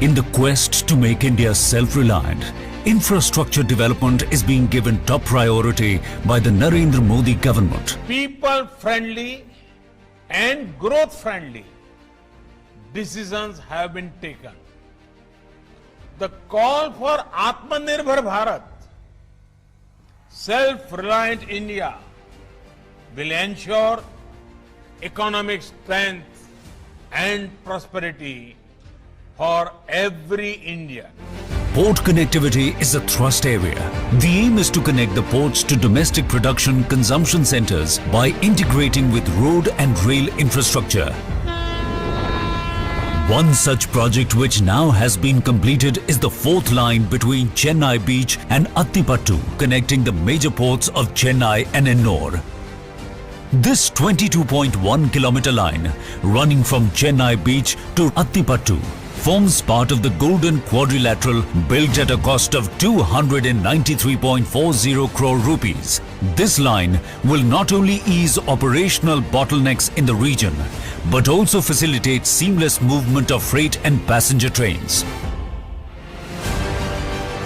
In the quest to make India self-reliant, infrastructure development is being given top priority by the Narendra Modi government. People-friendly and growth-friendly decisions have been taken. The call for Atmanirbhar Bharat, self-reliant India, will ensure economic strength and prosperity for every Indian. Port connectivity is a thrust area. The aim is to connect the ports to domestic production consumption centers by integrating with road and rail infrastructure. One such project which now has been completed is the fourth line between Chennai Beach and Attipattu, connecting the major ports of Chennai and Ennore. This 22.1 kilometer line running from Chennai Beach to Attipattu forms part of the Golden Quadrilateral built at a cost of 293.40 crore rupees. This line will not only ease operational bottlenecks in the region, but also facilitate seamless movement of freight and passenger trains.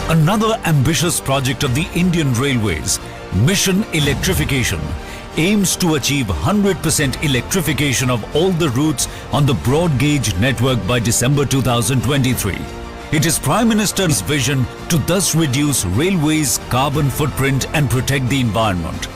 Another ambitious project of the Indian Railways, Mission Electrification, aims to achieve 100% electrification of all the routes on the broad gauge network by December 2023. It is Prime Minister's vision to thus reduce railways' carbon footprint and protect the environment.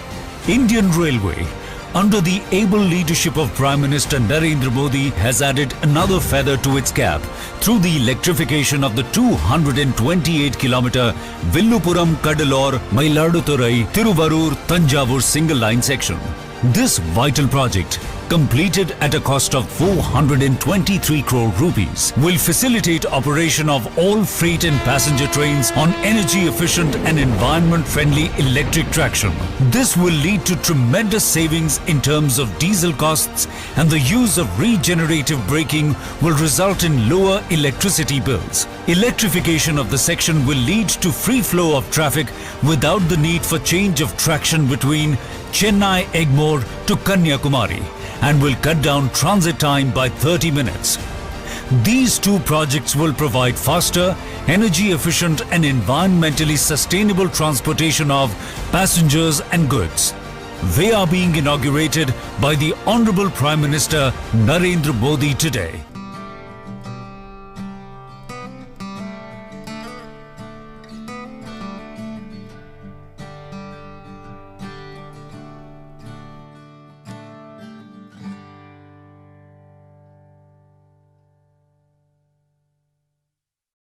Indian Railway, under the able leadership of Prime Minister Narendra Modi, has added another feather to its cap through the electrification of the 228-kilometer Villupuram-Cuddalore-Mayiladuthurai-Thiruvarur-Thanjavur single-line section. This vital project, completed at a cost of 423 crore rupees, will facilitate operation of all freight and passenger trains on energy-efficient and environment-friendly electric traction. This will lead to tremendous savings in terms of diesel costs, and the use of regenerative braking will result in lower electricity bills. Electrification of the section will lead to free flow of traffic without the need for change of traction between Chennai Egmore to Kanyakumari, and will cut down transit time by 30 minutes. These two projects will provide faster, energy-efficient and environmentally sustainable transportation of passengers and goods. They are being inaugurated by the Honorable Prime Minister Narendra Modi today.